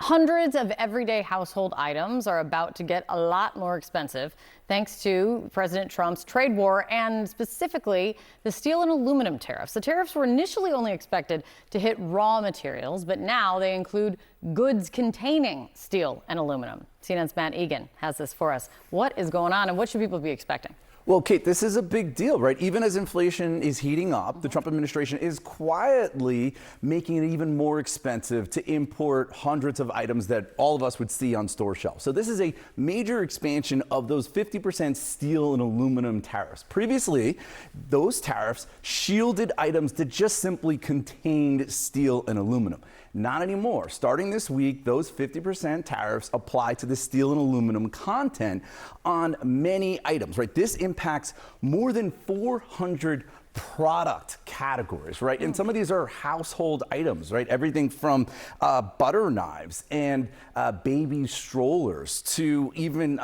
Hundreds of everyday household items are about to get a lot more expensive thanks to President Trump's trade war and specifically the steel and aluminum tariffs. The tariffs were initially only expected to hit raw materials, but now they include goods containing steel and aluminum. CNN's Matt Egan has this for us. What is going on and what should people be expecting? Well, Kate, this is a big deal, right? Even as inflation is heating up, the Trump administration is quietly making it even more expensive to import hundreds of items that all of us would see on store shelves. So this is a major expansion of those 50% steel and aluminum tariffs. Previously, those tariffs shielded items that just simply contained steel and aluminum. Not anymore. Starting this week, those 50% tariffs apply to the steel and aluminum content on many items, right? This impacts more than 400 product categories, right? And some of these are household items, right? Everything from butter knives and baby strollers to even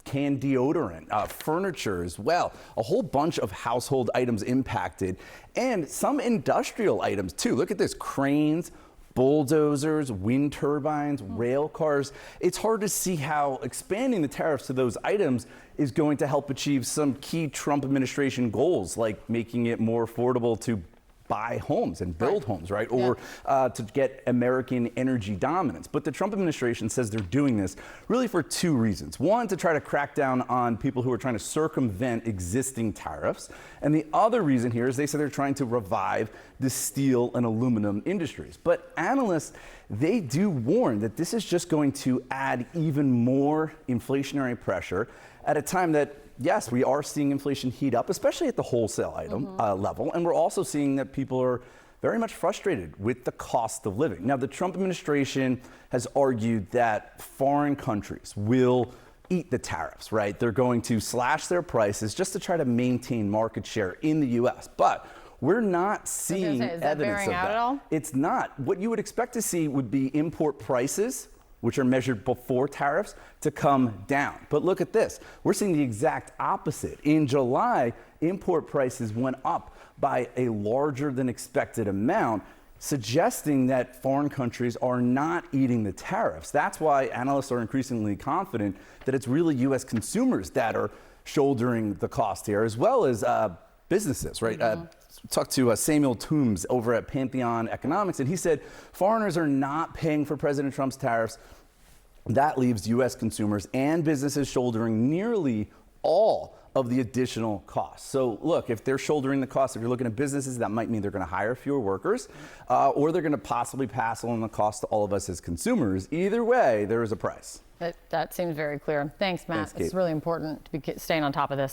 canned deodorant, furniture as well. A whole bunch of household items impacted and some industrial items too. Look at this, cranes, bulldozers, wind turbines, rail cars. It's hard to see how expanding the tariffs to those items is going to help achieve some key Trump administration goals, like making it more affordable to buy homes and build homes, right? Or to get American energy dominance. But the Trump administration says they're doing this really for two reasons. One, to try to crack down on people who are trying to circumvent existing tariffs. And the other reason here is they say they're trying to revive the steel and aluminum industries. But analysts, they do warn that this is just going to add even more inflationary pressure at a time that, yes, we are seeing inflation heat up, especially at the wholesale item level. And we're also seeing that people are very much frustrated with the cost of living. Now, the Trump administration has argued that foreign countries will eat the tariffs, right? They're going to slash their prices just to try to maintain market share in the U.S. But we're not seeing evidence of that. At all? It's not. What you would expect to see would be import prices, which are measured before tariffs, to come down. But look at this. We're seeing the exact opposite. In July, import prices went up by a larger than expected amount, suggesting that foreign countries are not eating the tariffs. That's why analysts are increasingly confident that it's really U.S. consumers that are shouldering the cost here, as well as businesses, right? Talked to Samuel Toombs over at Pantheon Economics, and he said foreigners are not paying for President Trump's tariffs. That leaves U.S. consumers and businesses shouldering nearly all of the additional costs. So look, if they're shouldering the costs, if you're looking at businesses, that might mean they're going to hire fewer workers, or they're going to possibly pass along the cost to all of us as consumers. Either way, there is a price. That seems very clear. Thanks, Matt. Thanks, Kate. It's really important to be staying on top of this.